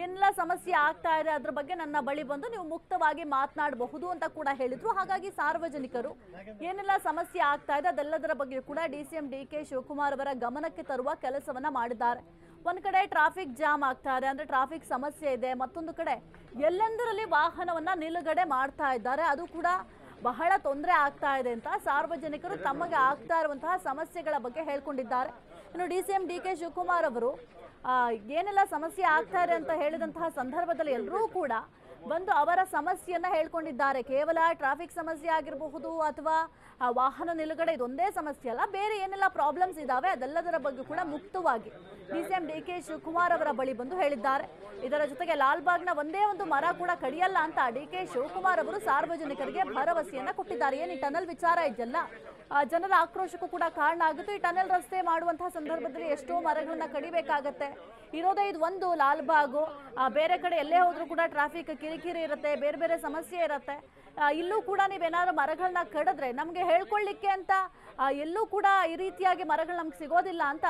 ಏನೆಲ್ಲ ಸಮಸ್ಯೆ ಆಗ್ತಾ ಇದೆ ಅದ್ರ ಬಗ್ಗೆ ನನ್ನ ಬಳಿ ಬಂದು ನೀವು ಮುಕ್ತವಾಗಿ ಮಾತನಾಡಬಹುದು ಅಂತ ಕೂಡ ಹೇಳಿದ್ರು. ಹಾಗಾಗಿ ಸಾರ್ವಜನಿಕರು ಏನೆಲ್ಲ ಸಮಸ್ಯೆ ಆಗ್ತಾ ಇದೆ ಅದೆಲ್ಲದರ ಬಗ್ಗೆ ಕೂಡ DCM DK ಶಿವಕುಮಾರ್ ಅವರ ಗಮನಕ್ಕೆ ತರುವ ಕೆಲಸವನ್ನ ಮಾಡಿದ್ದಾರೆ. ಒಂದ್ ಕಡೆ ಟ್ರಾಫಿಕ್ ಜಾಮ್ ಆಗ್ತಾ ಇದೆ, ಅಂದ್ರೆ ಟ್ರಾಫಿಕ್ ಸಮಸ್ಯೆ ಇದೆ. ಮತ್ತೊಂದು ಕಡೆ ಎಲ್ಲೆಂದರಲ್ಲಿ ವಾಹನವನ್ನ ನಿಲುಗಡೆ ಮಾಡ್ತಾ ಇದ್ದಾರೆ. ಅದು ಕೂಡ ಬಹಳ ತೊಂದರೆ ಆಗ್ತಾ ಇದೆ ಅಂತ ಸಾರ್ವಜನಿಕರು ತಮಗೆ ಆಗ್ತಾ ಇರುವಂತಹ ಸಮಸ್ಯೆಗಳ ಬಗ್ಗೆ ಹೇಳ್ಕೊಂಡಿದ್ದಾರೆ. ಇನ್ನು DCM DK ಶಿವಕುಮಾರ್ ಅವರು ಏನೆಲ್ಲ ಸಮಸ್ಯೆ ಆಗ್ತಾ ಇದೆ ಅಂತ ಹೇಳಿದಂತಹ ಸಂದರ್ಭದಲ್ಲಿ ಎಲ್ಲರೂ ಕೂಡ ಬಂದು ಅವರ ಸಮಸ್ಯೆಯನ್ನ ಹೇಳ್ಕೊಂಡಿದ್ದಾರೆ. ಕೇವಲ ಟ್ರಾಫಿಕ್ ಸಮಸ್ಯೆ ಆಗಿರಬಹುದು ಅಥವಾ ವಾಹನ ನಿಲುಗಡೆ ಇದೊಂದೇ ಸಮಸ್ಯೆ ಅಲ್ಲ, ಬೇರೆ ಏನೆಲ್ಲ ಪ್ರಾಬ್ಲಮ್ಸ್ ಇದಾವೆ ಅದೆಲ್ಲದರ ಬಗ್ಗೆ ಕೂಡ ಮುಕ್ತವಾಗಿ DCM DK ಶಿವಕುಮಾರ್ ಅವರ ಬಳಿ ಬಂದು ಹೇಳಿದ್ದಾರೆ. ಇದರ ಜೊತೆಗೆ ಲಾಲ್ಬಾಗ್ನ ಒಂದೇ ಒಂದು ಮರ ಕೂಡ ಕಡಿಯಲ್ಲ ಅಂತ DK ಶಿವಕುಮಾರ್ ಅವರು ಸಾರ್ವಜನಿಕರಿಗೆ ಭರವಸೆಯನ್ನ ಕೊಟ್ಟಿದ್ದಾರೆ. ಏನು ಈ ಟನಲ್ ವಿಚಾರ ಇದೆಯಲ್ಲ ಜನರ ಆಕ್ರೋಶಕ್ಕೂ ಕೂಡ ಕಾರಣ ಆಗುತ್ತೆ. ಈ ಟನಲ್ ರಸ್ತೆ ಮಾಡುವಂತಹ ಸಂದರ್ಭದಲ್ಲಿ ಎಷ್ಟೋ ಮರಗಳನ್ನ ಕಡಿಬೇಕಾಗತ್ತೆ. ಇರೋದೇ ಇದು ಒಂದು ಲಾಲ್ಬಾಗು, ಬೇರೆ ಕಡೆ ಎಲ್ಲೇ ಹೋದ್ರೂ ಕೂಡ ಟ್ರಾಫಿಕ್ ಕಿರಿಕಿರಿ ಇರುತ್ತೆ, ಬೇರೆ ಬೇರೆ ಸಮಸ್ಯೆ ಇರುತ್ತೆ. ಇಲ್ಲೂ ಕೂಡ ನೀವೇನಾದ್ರು ಮರಗಳನ್ನ ಕಡಿದ್ರೆ ನಮ್ಗೆ ಹೇಳ್ಕೊಳ್ಳಿಕ್ಕೆ ಅಂತ ಎಲ್ಲೂ ಕೂಡ ಈ ರೀತಿಯಾಗಿ ಮರಗಳು ನಮ್ಗೆ ಸಿಗೋದಿಲ್ಲ ಅಂತ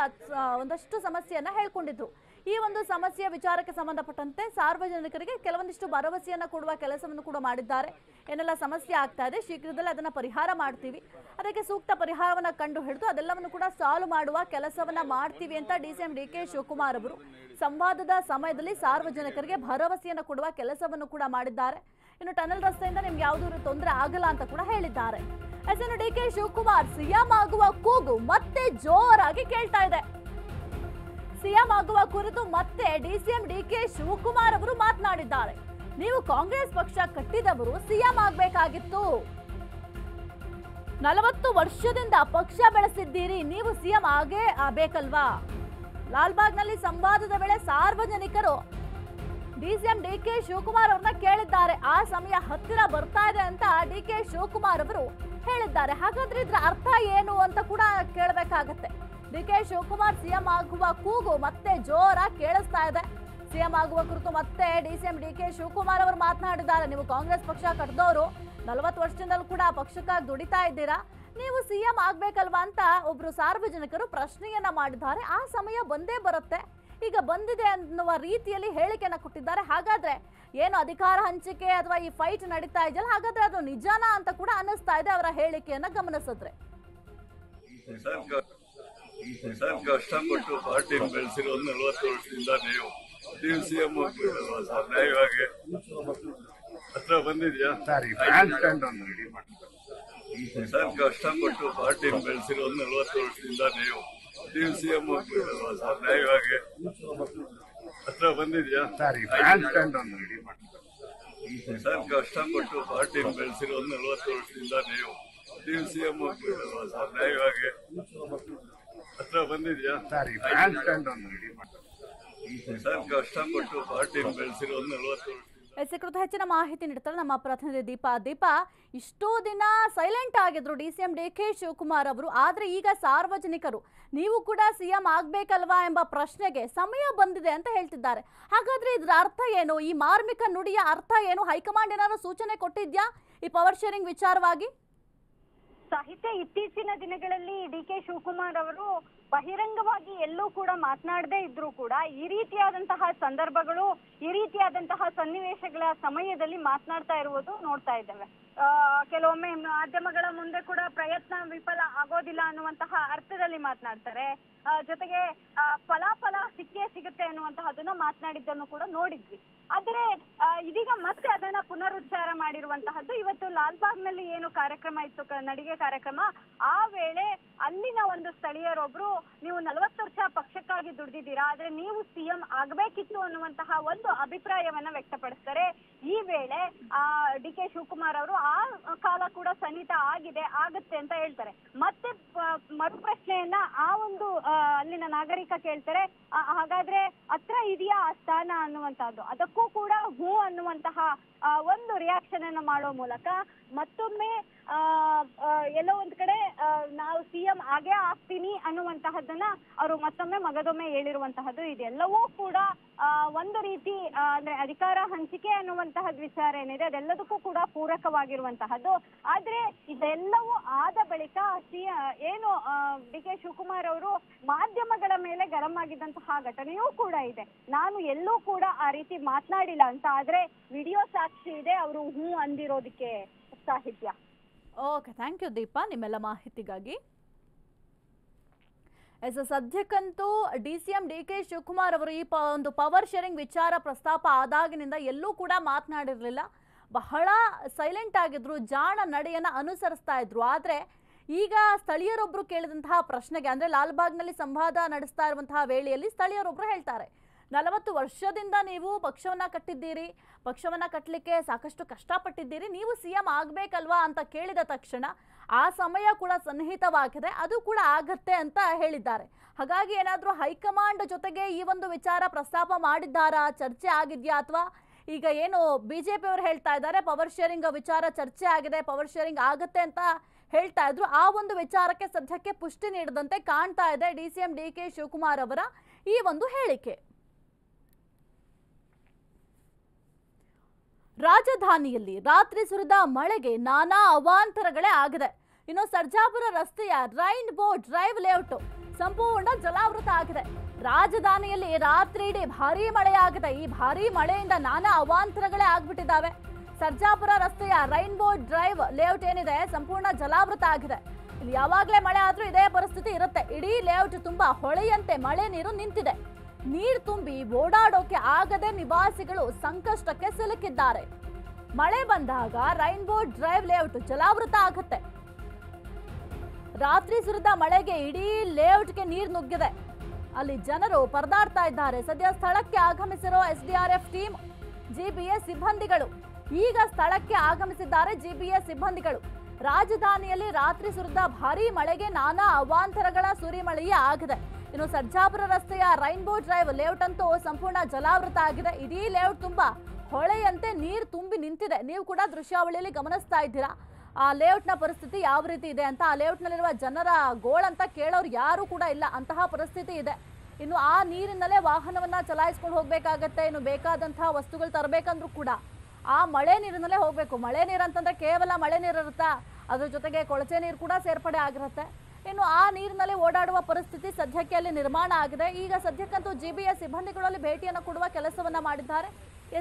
ಒಂದಷ್ಟು ಸಮಸ್ಯೆಯನ್ನ ಹೇಳ್ಕೊಂಡಿದ್ರು. ಈ ಒಂದು ಸಮಸ್ಯೆಯ ವಿಚಾರಕ್ಕೆ ಸಂಬಂಧಪಟ್ಟಂತೆ ಸಾರ್ವಜನಿಕರಿಗೆ ಕೆಲವೊಂದಿಷ್ಟು ಭರವಸೆಯನ್ನ ಕೊಡುವ ಕೆಲಸವನ್ನು ಕೂಡ ಮಾಡಿದ್ದಾರೆ. ಏನೆಲ್ಲ ಸಮಸ್ಯೆ ಆಗ್ತಾ ಇದೆ ಶೀಘ್ರದಲ್ಲೇ ಅದನ್ನ ಪರಿಹಾರ ಮಾಡ್ತೀವಿ, ಅದಕ್ಕೆ ಸೂಕ್ತ ಪರಿಹಾರವನ್ನ ಕಂಡು ಹಿಡಿದು ಅದೆಲ್ಲವನ್ನು ಕೂಡ ಸಾಲ್ವ್ ಮಾಡುವ ಕೆಲಸವನ್ನ ಮಾಡ್ತೀವಿ ಅಂತ DCM DK ಶಿವಕುಮಾರ್ ಅವರು ಸಂವಾದದ ಸಮಯದಲ್ಲಿ ಸಾರ್ವಜನಿಕರಿಗೆ ಭರವಸೆಯನ್ನ ಕೊಡುವ ಕೆಲಸವನ್ನು ಕೂಡ ಮಾಡಿದ್ದಾರೆ. ಇನ್ನು ಟನಲ್ ರಸ್ತೆಯಿಂದ ನಿಮ್ಗೆ ಯಾವುದೂ ತೊಂದರೆ ಆಗಲ್ಲ ಅಂತ ಕೂಡ ಹೇಳಿದ್ದಾರೆ. ಇನ್ನು DK ಶಿವಕುಮಾರ್ CM ಆಗುವ ಕೂಗು ಮತ್ತೆ ಜೋರಾಗಿ ಕೇಳ್ತಾ ಇದೆ. CM ಆಗುವ ಕುರಿತು ಮತ್ತೆ DCM DK ಶಿವಕುಮಾರ್ ಅವರು ಮಾತನಾಡಿದ್ದಾರೆ. ನೀವು ಕಾಂಗ್ರೆಸ್ ಪಕ್ಷ ಕಟ್ಟಿದವರು CM ಆಗಬೇಕಾಗಿತ್ತು. 40 ವರ್ಷದಿಂದ ಪಕ್ಷ ಬೆಳೆಸಿದ್ದೀರಿ, ನೀವು CM ಆಗೇ ಬೇಕಲ್ವಾ? ಲಾಲ್ಬಾಗ್ನಲ್ಲಿ ಸಂವಾದದ ವೇಳೆ ಸಾರ್ವಜನಿಕರು DCM DK ಶಿವಕುಮಾರ್ ಅವ್ರನ್ನ ಕೇಳಿದ್ದಾರೆ. ಆ ಸಮಯ ಹತ್ತಿರ ಬರ್ತಾ ಇದೆ ಅಂತ DK ಶಿವಕುಮಾರ್ ಅವರು ಹೇಳಿದ್ದಾರೆ. ಹಾಗಾದ್ರೆ ಇದ್ರ ಅರ್ಥ ಏನು ಅಂತ ಕೂಡ ಕೇಳಬೇಕಾಗತ್ತೆ. DK ಶಿವಕುಮಾರ್ CM ಆಗುವ ಕೂಗು ಮತ್ತೆ ಜೋರಾಗಿ ಕೇಳಿಸ್ತಾ ಇದೆ. CM ಆಗುವ ಕುರಿತು ಮತ್ತೆ DCM DK ಶಿವಕುಮಾರ್ ಅವರು ಮಾತನಾಡಿದ್ದಾರೆ. ನೀವು ಕಾಂಗ್ರೆಸ್ ಪಕ್ಷ ಕಟ್ಟಿದವರು 40 ವರ್ಷದಿಂದಲೂ ಕೂಡ ಪಕ್ಷಕ್ಕಾಗಿ ದುಡಿತಾ ಇದ್ದೀರಾ, ನೀವು CM ಆಗ್ಬೇಕಲ್ವಾ ಅಂತ ಒಬ್ರು ಸಾರ್ವಜನಿಕರು ಪ್ರಶ್ನೆಯನ್ನ ಮಾಡಿದ್ದಾರೆ. ಆ ಸಮಯ ಬಂದೇ ಬರುತ್ತೆ, ಈಗ ಬಂದಿದೆ ಅನ್ನುವ ರೀತಿಯಲ್ಲಿ ಹೇಳಿಕೆಯನ್ನ ಕೊಟ್ಟಿದ್ದಾರೆ. ಹಾಗಾದ್ರೆ ಏನು ಅಧಿಕಾರ ಹಂಚಿಕೆ ಅಥವಾ ಈ ಫೈಟ್ ನಡೀತಾ ಇದೆಯಲ್ಲ, ಹಾಗಾದ್ರೆ ಅದು ನಿಜಾನ ಅಂತ ಕೂಡ ಅನ್ನಿಸ್ತಾ ಇದೆ ಅವರ ಹೇಳಿಕೆಯನ್ನ ಗಮನಿಸಿದ್ರೆ. ಸರ್ ಕಷ್ಟಪಟ್ಟು ಪಾರ್ಟಿ ಬೆಳೆಸಿರೋ 40 ವರ್ಷದಿಂದ ನೀವು CM ಹೋಗ್ಬೇಕಲ್ವಾ ಸರ್? ನ್ಯಾಯವಾಗಿ ಹತ್ರ ಬಂದಿದ್ಯಾ ಸರ್? ಕಷ್ಟಪಟ್ಟು ಪಾರ್ಟಿ ಬೆಳೆಸಿರೋ 40 ವರ್ಷದಿಂದ ನೀವು CM ಹೋಗ್ಬೇಕಲ್ವಾ ಸರ್? ನ್ಯಾಯವಾಗಿ ಹತ್ರ ಬಂದಿದ್ಯಾ ಸರ್? ಕಷ್ಟಪಟ್ಟು ಪಾರ್ಟಿ ಬೆಳೆಸಿರೋ 40 ವರ್ಷದಿಂದ ನೀವು CM ಹೋಗ್ಬೇಕಲ್ವಾ ಸರ್? ನ್ಯಾಯವಾಗಿ ಹತ್ರ ಬಂದಿದ್ಯಾ ಸರ್ ಕಷ್ಟಪಟ್ಟು ಪಾರ್ಟಿ ಬೆಳೆಸಿರೋ 40 ವರ್ಷ. ಕುರಿತು ಹೆಚ್ಚಿನ ಮಾಹಿತಿ ನೀಡ್ತಾರೆ ನಮ್ಮ ಪ್ರತಿನಿಧಿ ದೀಪಾ. ಇಷ್ಟೋ ದಿನ ಸೈಲೆಂಟ್ ಆಗಿದ್ರು DCM DK ಶಿವಕುಮಾರ್ ಅವರು. ಆದ್ರೆ ಈಗ ಸಾರ್ವಜನಿಕರು ನೀವು ಕೂಡ CM ಆಗ್ಬೇಕಲ್ವಾ ಎಂಬ ಪ್ರಶ್ನೆಗೆ ಸಮಯ ಬಂದಿದೆ ಅಂತ ಹೇಳ್ತಿದ್ದಾರೆ. ಹಾಗಾದ್ರೆ ಇದ್ರ ಅರ್ಥ ಏನು? ಈ ಮಾರ್ಮಿಕ ನುಡಿಯ ಅರ್ಥ ಏನು? ಹೈಕಮಾಂಡ್ ಏನಾದ್ರು ಸೂಚನೆ ಕೊಟ್ಟಿದ್ಯಾ ಈ ಪವರ್ ಶೇರಿಂಗ್ ವಿಚಾರವಾಗಿ? ಸಾಹಿತ್ಯ ಇತ್ತೀಚಿನ ದಿನಗಳಲ್ಲಿ DK ಶಿವಕುಮಾರ್ ಅವರು ಬಹಿರಂಗವಾಗಿ ಎಲ್ಲೂ ಕೂಡ ಮಾತನಾಡದೇ ಇದ್ರೂ ಕೂಡ ಈ ರೀತಿಯಾದಂತಹ ಸಂದರ್ಭಗಳು, ಈ ರೀತಿಯಾದಂತಹ ಸನ್ನಿವೇಶಗಳ ಸಮಯದಲ್ಲಿ ಮಾತನಾಡ್ತಾ ಇರುವುದು ನೋಡ್ತಾ ಇದ್ದೇವೆ. ಕೆಲವೊಮ್ಮೆ ಮಾಧ್ಯಮಗಳ ಮುಂದೆ ಕೂಡ ಪ್ರಯತ್ನ ವಿಫಲ ಆಗೋದಿಲ್ಲ ಅನ್ನುವಂತಹ ಅರ್ಥದಲ್ಲಿ ಮಾತನಾಡ್ತಾರೆ. ಜೊತೆಗೆ ಫಲಾಫಲ ಸಿಕ್ಕೇ ಸಿಗುತ್ತೆ ಅನ್ನುವಂತಹದನ್ನ ಮಾತನಾಡಿದ್ದನ್ನು ಕೂಡ ನೋಡಿದ್ವಿ. ಆದ್ರೆ ಇದೀಗ ಮತ್ತೆ ಅದನ್ನ ಪುನರುಚ್ಚಾರ ಮಾಡಿರುವಂತಹದ್ದು. ಇವತ್ತು ಲಾಲ್ಬಾಗ್ನಲ್ಲಿ ಏನು ಕಾರ್ಯಕ್ರಮ ಇತ್ತು, ನಡಿಗೆ ಕಾರ್ಯಕ್ರಮ, ಆ ವೇಳೆ ಅಲ್ಲಿನ ಒಂದು ಸ್ಥಳೀಯರೊಬ್ರು ನೀವು 40 ವರ್ಷ ಪಕ್ಷಕ್ಕಾಗಿ ದುಡಿದಿದ್ದೀರಾ, ಆದ್ರೆ ನೀವು CM ಆಗ್ಬೇಕಿತ್ತು ಅನ್ನುವಂತಹ ಒಂದು ಅಭಿಪ್ರಾಯವನ್ನ ವ್ಯಕ್ತಪಡಿಸ್ತಾರೆ. ಈ ವೇಳೆ DK ಶಿವಕುಮಾರ್ ಅವರು ಆ ಕಾಲ ಕೂಡ ಸನ್ನಿಹಿತ ಆಗುತ್ತೆ ಅಂತ ಹೇಳ್ತಾರೆ. ಮತ್ತೆ ಮರುಪ್ರಶ್ನೆಯನ್ನ ಆ ಒಂದು ಅಲ್ಲಿನ ನಾಗರಿಕ ಕೇಳ್ತಾರೆ, ಹಾಗಾದ್ರೆ ಹತ್ರ ಇದೆಯಾ ಆ ಸ್ಥಾನ ಅನ್ನುವಂತಹದ್ದು. ಅದಕ್ಕೂ ಕೂಡ ಹೂ ಅನ್ನುವಂತಹ ಒಂದು ರಿಯಾಕ್ಷನ್ ಅನ್ನ ಮಾಡೋ ಮೂಲಕ ಮತ್ತೊಮ್ಮೆ ಎಲ್ಲೋ ಒಂದ್ ಕಡೆ ನಾವು CM ಆಗೇ ಆಗ್ತೀನಿ ಅನ್ನುವಂತಹದ್ದನ್ನ ಅವರು ಮತ್ತೊಮ್ಮೆ ಮಗದೊಮ್ಮೆ ಹೇಳಿರುವಂತಹದ್ದು. ಇದೆಲ್ಲವೂ ಕೂಡ ಒಂದು ರೀತಿ ಅಂದ್ರೆ ಅಧಿಕಾರ ಹಂಚಿಕೆ ಅನ್ನುವಂತಹದ್ದು ವಿಚಾರ ಏನಿದೆ ಅದೆಲ್ಲದಕ್ಕೂ ಕೂಡ ಪೂರಕವಾಗಿರುವಂತಹದ್ದು. ಆದ್ರೆ ಇದೆಲ್ಲವೂ ಆದ ಬಳಿಕ ಏನು DK ಶಿವಕುಮಾರ್ ಅವರು ಮಾಧ್ಯಮಗಳ ಮೇಲೆ ಗರಂ ಆಗಿದ್ದಂತಹ ಘಟನೆಯೂ ಕೂಡ ಇದೆ. ನಾನು ಎಲ್ಲೂ ಕೂಡ ಆ ರೀತಿ ಮಾತನಾಡಿಲ್ಲ ಅಂತ, ಆದ್ರೆ ವಿಡಿಯೋ ಸಾಕ್ಷಿ ಇದೆ ಅವರು ಹೂ ಅಂದಿರೋದಕ್ಕೆ. ಸಾಹಿತ್ಯ. ಓಕೆ, ಥ್ಯಾಂಕ್ ಯು ದೀಪಾ ನಿಮ್ಮೆಲ್ಲ ಮಾಹಿತಿಗಾಗಿ. ಸದ್ಯಕ್ಕಂತೂ DCM DK ಶಿವಕುಮಾರ್ ಅವರು ಈ ಒಂದು ಪವರ್ ಶೇರಿಂಗ್ ವಿಚಾರ ಪ್ರಸ್ತಾಪ ಆದಾಗಿನಿಂದ ಎಲ್ಲೂ ಕೂಡ ಮಾತನಾಡಿರಲಿಲ್ಲ. ಬಹಳ ಸೈಲೆಂಟ್ ಆಗಿದ್ರು, ಜಾಣ ನಡೆಯನ್ನ ಅನುಸರಿಸ್ತಾ ಇದ್ರು. ಆದರೆ ಈಗ ಸ್ಥಳೀಯರೊಬ್ಬರು ಕೇಳಿದಂತಹ ಪ್ರಶ್ನೆಗೆ, ಅಂದರೆ ಲಾಲ್ಬಾಗ್ನಲ್ಲಿ ಸಂವಾದ ನಡೆಸ್ತಾ ಇರುವಂತಹ ವೇಳೆಯಲ್ಲಿ ಸ್ಥಳೀಯರೊಬ್ಬರು ಹೇಳ್ತಾರೆ, 40 ವರ್ಷದಿಂದ ನೀವು ಪಕ್ಷವನ್ನ ಕಟ್ಟಿದ್ದೀರಿ, ಪಕ್ಷವನ್ನ ಕಟ್ಟಲಿಕ್ಕೆ ಸಾಕಷ್ಟು ಕಷ್ಟಪಟ್ಟಿದ್ದೀರಿ, ನೀವು CM ಆಗಬೇಕಲ್ವಾ ಅಂತ ಕೇಳಿದ ತಕ್ಷಣ ಆ ಸಮಯ ಕೂಡ ಸನ್ನಿಹಿತವಾಗಿದೆ, ಅದು ಕೂಡ ಆಗತ್ತೆ ಅಂತ ಹೇಳಿದ್ದಾರೆ. ಹಾಗಾಗಿ ಏನಾದರೂ ಹೈಕಮಾಂಡ್ ಜೊತೆಗೆ ಈ ಒಂದು ವಿಚಾರ ಪ್ರಸ್ತಾಪ ಮಾಡಿದ್ದಾರಾ, ಚರ್ಚೆ ಆಗಿದೆಯಾ, ಅಥವಾ ಈಗ ಏನು BJP ಅವರು ಹೇಳ್ತಾ ಇದ್ದಾರೆ ಪವರ್ ಶೇರಿಂಗ್ ವಿಚಾರ ಚರ್ಚೆ ಆಗಿದೆ, ಪವರ್ ಶೇರಿಂಗ್ ಆಗತ್ತೆ ಅಂತ ಹೇಳ್ತಾ ಇದ್ರು, ಆ ಒಂದು ವಿಚಾರಕ್ಕೆ ಸದ್ಯಕ್ಕೆ ಪುಷ್ಟಿ ನೀಡದಂತೆ ಕಾಣ್ತಾ ಇದೆ DCM DK ಶಿವಕುಮಾರ್ ಅವರ ಈ ಒಂದು ಹೇಳಿಕೆ. ರಾಜಧಾನಿಯಲ್ಲಿ ರಾತ್ರಿ ಸುರಿದ ಮಳೆಗೆ ನಾನಾ ಅವಾಂತರಗಳೇ ಆಗಿದೆ. ಇನ್ನು ಸರ್ಜಾಪುರ ರಸ್ತೆಯ ರೈನ್ಬೋ ಡ್ರೈವ್ ಲೇಔಟ್ ಸಂಪೂರ್ಣ ಜಲಾವೃತ ಆಗಿದೆ. ರಾಜಧಾನಿಯಲ್ಲಿ ರಾತ್ರಿ ಇಡೀ ಭಾರೀ ಮಳೆಯಾಗಿದೆ. ಈ ಭಾರೀ ಮಳೆಯಿಂದ ನಾನಾ ಅವಾಂತರಗಳೇ ಆಗ್ಬಿಟ್ಟಿದ್ದಾವೆ. ಸರ್ಜಾಪುರ ರಸ್ತೆಯ ರೈನ್ಬೋ ಡ್ರೈವ್ ಲೇಔಟ್ ಏನಿದೆ ಸಂಪೂರ್ಣ ಜಲಾವೃತ ಆಗಿದೆ. ಇಲ್ಲಿ ಯಾವಾಗಲೇ ಮಳೆ ಆದ್ರೂ ಇದೇ ಪರಿಸ್ಥಿತಿ ಇರುತ್ತೆ. ಇಡೀ ಲೇಔಟ್ ತುಂಬಾ ಹೊಳೆಯಂತೆ ಮಳೆ ನೀರು ನಿಂತಿದೆ. ನೀರು ತುಂಬಿ ಓಡಾಡೋಕೆ ಆಗದೆ ನಿವಾಸಿಗಳು ಸಂಕಷ್ಟಕ್ಕೆ ಸಿಲುಕಿದ್ದಾರೆ. ಮಳೆ ಬಂದಾಗ ರೈನ್ಬೋ ಡ್ರೈವ್ ಲೇಔಟ್ ಜಲಾವೃತ ಆಗುತ್ತೆ. ರಾತ್ರಿ ಸುರಿದ ಮಳೆಗೆ ಇಡೀ ಲೇಔಟ್ಗೆ ನೀರು ನುಗ್ಗಿದೆ. ಅಲ್ಲಿ ಜನರು ಪರದಾಡ್ತಾ ಇದ್ದಾರೆ. ಸದ್ಯ ಸ್ಥಳಕ್ಕೆ ಆಗಮಿಸಿರೋ SDRF ಟೀಮ್, GBS ಸಿಬ್ಬಂದಿಗಳು ಈಗ ಸ್ಥಳಕ್ಕೆ ಆಗಮಿಸಿದ್ದಾರೆ. GBS ಸಿಬ್ಬಂದಿಗಳು ರಾಜಧಾನಿಯಲ್ಲಿ ರಾತ್ರಿ ಸುರಿದ ಭಾರೀ ಮಳೆಗೆ ನಾನಾ ಅವಾಂತರಗಳ ಸುರಿಮಳೆಯೇ ಆಗಿದೆ. ಇನ್ನು ಸರ್ಜಾಪುರ ರಸ್ತೆಯ ರೈನ್ಬೋ ಡ್ರೈವ್ ಲೇಔಟ್ ಅಂತೂ ಸಂಪೂರ್ಣ ಜಲಾವೃತ ಆಗಿದೆ. ಇಡೀ ಲೇಔಟ್ ತುಂಬಾ ಹೊಳೆಯಂತೆ ನೀರು ತುಂಬಿ ನಿಂತಿದೆ. ನೀವು ಕೂಡ ದೃಶ್ಯಾವಳಿಯಲ್ಲಿ ಗಮನಿಸ್ತಾ ಇದ್ದೀರಾ ಆ ಲೇಔಟ್ನ ಪರಿಸ್ಥಿತಿ ಯಾವ ರೀತಿ ಇದೆ ಅಂತ. ಆ ಲೇಔಟ್ನಲ್ಲಿರುವ ಜನರ ಗೋಳಂತ ಕೇಳೋರು ಯಾರು ಕೂಡ ಇಲ್ಲ, ಅಂತಹ ಪರಿಸ್ಥಿತಿ ಇದೆ. ಇನ್ನು ಆ ನೀರಿನಲ್ಲೇ ವಾಹನವನ್ನ ಚಲಾಯಿಸ್ಕೊಂಡು ಹೋಗ್ಬೇಕಾಗತ್ತೆ. ಇನ್ನು ಬೇಕಾದಂತಹ ವಸ್ತುಗಳು ತರಬೇಕಂದ್ರೂ ಕೂಡ ಆ ಮಳೆ ನೀರಿನಲ್ಲೇ ಹೋಗ್ಬೇಕು. ಮಳೆ ನೀರು ಅಂತಂದ್ರೆ ಕೇವಲ ಮಳೆ ನೀರು ಇರುತ್ತಾ, ಅದ್ರ ಜೊತೆಗೆ ಕೊಳಚೆ ನೀರು ಕೂಡ ಸೇರ್ಪಡೆ ಆಗಿರುತ್ತೆ. ಇನ್ನು ಆ ನೀರಿನಲ್ಲಿ ಓಡಾಡುವ ಪರಿಸ್ಥಿತಿ ಸದ್ಯಕ್ಕೆ ಅಲ್ಲಿ ನಿರ್ಮಾಣ ಆಗಿದೆ. ಈಗ ಸದ್ಯಕ್ಕಂತೂ GBS ಸಿಬ್ಬಂದಿಗಳಲ್ಲಿ ಭೇಟಿಯನ್ನು ಕೊಡುವ ಕೆಲಸವನ್ನ ಮಾಡಿದ್ದಾರೆ.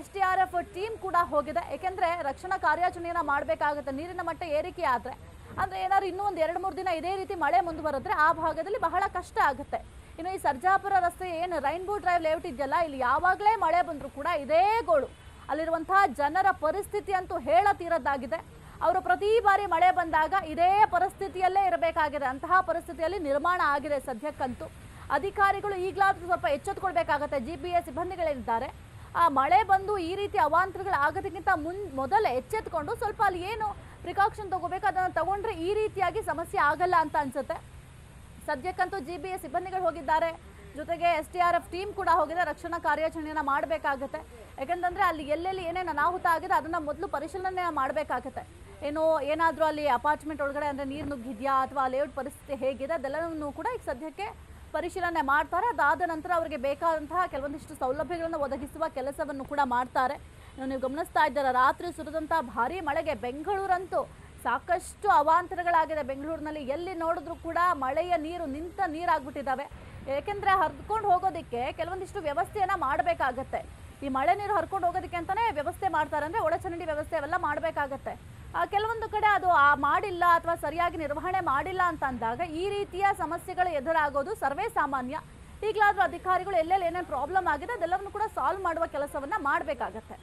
SDRF ಟೀಮ್ ಕೂಡ ಹೋಗಿದೆ. ಏಕೆಂದ್ರೆ ರಕ್ಷಣಾ ಕಾರ್ಯಾಚರಣೆಯನ್ನ ಮಾಡಬೇಕಾಗುತ್ತೆ. ನೀರಿನ ಮಟ್ಟ ಏರಿಕೆ ಆದ್ರೆ, ಅಂದ್ರೆ ಏನಾದ್ರು ಇನ್ನೂ ಒಂದು 2-3 ದಿನ ಇದೇ ರೀತಿ ಮಳೆ ಮುಂದುವರೆದ್ರೆ ಆ ಭಾಗದಲ್ಲಿ ಬಹಳ ಕಷ್ಟ ಆಗುತ್ತೆ. ಇನ್ನು ಈ ಸರ್ಜಾಪುರ ರಸ್ತೆ ಏನು ರೈನ್ಬೋ ಡ್ರೈವ್ ಲೇಔಟ್ ಇದೆಯಲ್ಲ, ಇಲ್ಲಿ ಯಾವಾಗಲೇ ಮಳೆ ಬಂದರೂ ಕೂಡ ಇದೇ ಗೋಳು. ಅಲ್ಲಿರುವಂತಹ ಜನರ ಪರಿಸ್ಥಿತಿ ಅಂತೂ ಹೇಳತೀರದ್ದಾಗಿದೆ. ಅವರು ಪ್ರತಿ ಬಾರಿ ಮಳೆ ಬಂದಾಗ ಇದೇ ಪರಿಸ್ಥಿತಿಯಲ್ಲೇ ಇರಬೇಕಾಗಿದೆ. ಅಂತಹ ಪರಿಸ್ಥಿತಿಯಲ್ಲಿ ನಿರ್ಮಾಣ ಆಗಿದೆ ಸದ್ಯಕ್ಕಂತೂ. ಅಧಿಕಾರಿಗಳು ಈಗಲಾದ್ರೂ ಸ್ವಲ್ಪ ಎಚ್ಚೆತ್ತುಕೊಳ್ಬೇಕಾಗತ್ತೆ. GBS ಸಿಬ್ಬಂದಿಗಳಿದ್ದಾರೆ, ಆ ಮಳೆ ಬಂದು ಈ ರೀತಿ ಅವಾಂತರಗಳು ಆಗೋದಕ್ಕಿಂತ ಮೊದಲೇ ಎಚ್ಚೆತ್ತುಕೊಂಡು ಸ್ವಲ್ಪ ಅಲ್ಲಿ ಏನು ಪ್ರಿಕಾಷನ್ ತಗೋಬೇಕು ಅದನ್ನು ತಗೊಂಡ್ರೆ ಈ ರೀತಿಯಾಗಿ ಸಮಸ್ಯೆ ಆಗಲ್ಲ ಅಂತ ಅನ್ಸುತ್ತೆ. ಸದ್ಯಕ್ಕಂತೂ GBA ಸಿಬ್ಬಂದಿಗಳು ಹೋಗಿದ್ದಾರೆ, ಜೊತೆಗೆ SDRF ಟೀಮ್ ಕೂಡ ಹೋಗಿದೆ. ರಕ್ಷಣಾ ಕಾರ್ಯಾಚರಣೆಯನ್ನ ಮಾಡಬೇಕಾಗುತ್ತೆ. ಯಾಕಂತಂದ್ರೆ ಅಲ್ಲಿ ಎಲ್ಲೆಲ್ಲಿ ಏನೇನು ಅನಾಹುತ ಆಗಿದೆ ಅದನ್ನ ಮೊದಲು ಪರಿಶೀಲನೆ ಮಾಡಬೇಕಾಗುತ್ತೆ. ಏನಾದರೂ ಅಲ್ಲಿ ಅಪಾರ್ಟ್ಮೆಂಟ್ ಒಳಗಡೆ ಅಂದರೆ ನೀರು ನುಗ್ಗಿದೆಯಾ ಅಥವಾ ಲೇಔಟ್ ಪರಿಸ್ಥಿತಿ ಹೇಗಿದೆ ಅದೆಲ್ಲವನ್ನೂ ಕೂಡ ಈಗ ಸದ್ಯಕ್ಕೆ ಪರಿಶೀಲನೆ ಮಾಡ್ತಾರೆ. ಅದಾದ ನಂತರ ಅವರಿಗೆ ಬೇಕಾದಂತಹ ಕೆಲವೊಂದಿಷ್ಟು ಸೌಲಭ್ಯಗಳನ್ನು ಒದಗಿಸುವ ಕೆಲಸವನ್ನು ಕೂಡ ಮಾಡ್ತಾರೆ. ನೀವು ಗಮನಿಸ್ತಾ ಇದ್ದೀರ, ರಾತ್ರಿ ಸುರಿದಂತಹ ಭಾರೀ ಮಳೆಗೆ ಬೆಂಗಳೂರಂತೂ ಸಾಕಷ್ಟು ಅವಾಂತರಗಳಾಗಿದೆ. ಬೆಂಗಳೂರಿನಲ್ಲಿ ಎಲ್ಲಿ ನೋಡಿದ್ರೂ ಕೂಡ ಮಳೆಯ ನೀರು ನಿಂತ ನೀರಾಗ್ಬಿಟ್ಟಿದ್ದಾವೆ. ಏಕೆಂದರೆ ಹರಿದುಕೊಂಡು ಹೋಗೋದಕ್ಕೆ ಕೆಲವೊಂದಿಷ್ಟು ವ್ಯವಸ್ಥೆಯನ್ನು ಮಾಡಬೇಕಾಗತ್ತೆ. ಈ ಮಳೆ ನೀರು ಹರ್ಕೊಂಡು ಹೋಗೋದಕ್ಕೆ ಅಂತಲೇ ವ್ಯವಸ್ಥೆ ಮಾಡ್ತಾರೆ, ಅಂದರೆ ಒಳಚರಂಡಿ ವ್ಯವಸ್ಥೆ ಅವೆಲ್ಲ ಮಾಡಬೇಕಾಗತ್ತೆ. ಕೆಲವೊಂದು ಕಡೆ ಅದು ಮಾಡಿಲ್ಲ ಅಥವಾ ಸರಿಯಾಗಿ ನಿರ್ವಹಣೆ ಮಾಡಿಲ್ಲ ಅಂತ ಅಂದಾಗ ಈ ರೀತಿಯ ಸಮಸ್ಯೆಗಳು ಎದುರಾಗೋದು ಸರ್ವೇ ಸಾಮಾನ್ಯ. ಈಗಲಾದರೂ ಅಧಿಕಾರಿಗಳು ಎಲ್ಲೆಲ್ಲಿ ಏನೇನು ಪ್ರಾಬ್ಲಮ್ ಆಗಿದೆ ಅದೆಲ್ಲವನ್ನು ಕೂಡ ಸಾಲ್ವ್ ಮಾಡುವ ಕೆಲಸವನ್ನ ಮಾಡಬೇಕಾಗತ್ತೆ.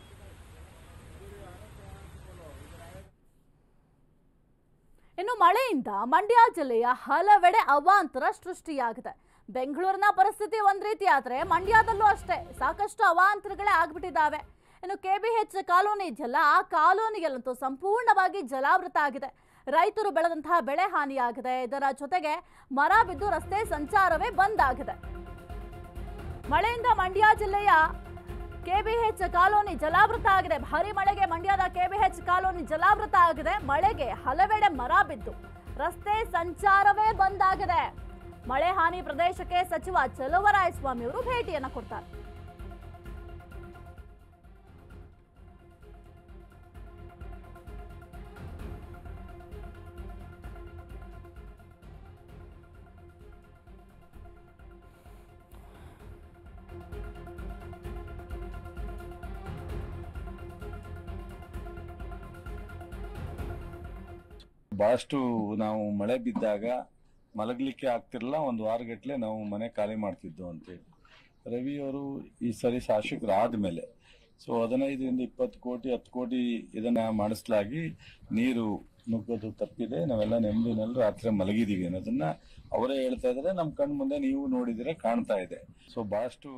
ಇನ್ನು ಮಳೆಯಿಂದ ಮಂಡ್ಯ ಜಿಲ್ಲೆಯ ಹಲವೆಡೆ ಅವಾಂತರ ಸೃಷ್ಟಿಯಾಗಿದೆ. ಬೆಂಗಳೂರಿನ ಪರಿಸ್ಥಿತಿ ಒಂದ್ ರೀತಿ ಆದ್ರೆ ಮಂಡ್ಯದಲ್ಲೂ ಅಷ್ಟೇ ಸಾಕಷ್ಟು ಅವಾಂತರಗಳೇ ಆಗ್ಬಿಟ್ಟಿದ್ದಾವೆ. ಇನ್ನು KBH ಕಾಲೋನಿ ಇದೆಯಲ್ಲ, ಆ ಕಾಲೋನಿಗಳಂತೂ ಸಂಪೂರ್ಣವಾಗಿ ಜಲಾವೃತ ಆಗಿದೆ. ರೈತರು ಬೆಳೆದಂತಹ ಬೆಳೆ ಹಾನಿಯಾಗಿದೆ. ಇದರ ಜೊತೆಗೆ ಮರ ಬಿದ್ದು ರಸ್ತೆ ಸಂಚಾರವೇ ಬಂದ್ ಆಗಿದೆ. ಮಳೆಯಿಂದ ಮಂಡ್ಯ ಜಿಲ್ಲೆಯ KBH ಕಾಲೋನಿ ಜಲಾವೃತ ಆಗಿದೆ. ಭಾರಿ ಮಳೆಗೆ ಮಂಡ್ಯದ KBH ಕಾಲೋನಿ ಜಲಾವೃತ ಆಗಿದೆ. ಮಳೆಗೆ ಹಲವೆಡೆ ಮರ ಬಿದ್ದು ರಸ್ತೆ ಸಂಚಾರವೇ ಬಂದ್ ಆಗಿದೆ. ಮಳೆ ಹಾನಿ ಪ್ರದೇಶಕ್ಕೆ ಸಚಿವ ಚಲುವರಾಯಸ್ವಾಮಿ ಅವರು ಭೇಟಿಯನ್ನ ಕೊಡ್ತಾರೆ. ಬಹಳಷ್ಟು ನಾವು ಮಳೆ ಬಿದ್ದಾಗ ಮಲಗಲಿಕ್ಕೆ ಆಗ್ತಿರಲ್ಲ, ಒಂದು ವಾರಗಟ್ಲೆ ನಾವು ಮನೆ ಖಾಲಿ ಮಾಡ್ತಿದ್ದು ಅಂತೇಳಿ ರವಿ ಅವರು ಈ ಸರಿ ಶಾಸಕರಾದ್ಮೇಲೆ 15ರಿಂದ 20 ಕೋಟಿ 10 ಕೋಟಿ ಇದನ್ನ ಮಾಡಿಸಲಾಗಿ ನೀರು ನುಗ್ಗೋದು ತಪ್ಪಿದೆ. ನಾವೆಲ್ಲ ನೆಮ್ಮದಿನಲ್ಲಿ ರಾತ್ರಿ ಮಲಗಿದೀವಿ ಅನ್ನೋದನ್ನ ಅವರೇ ಹೇಳ್ತಾ ಇದ್ದಾರೆ. ನಮ್ಮ ಕಣ್ ಮುಂದೆ ನೀವು ನೋಡಿದ್ರೆ ಕಾಣ್ತಾ ಇದೆ. ಬಹಳಷ್ಟು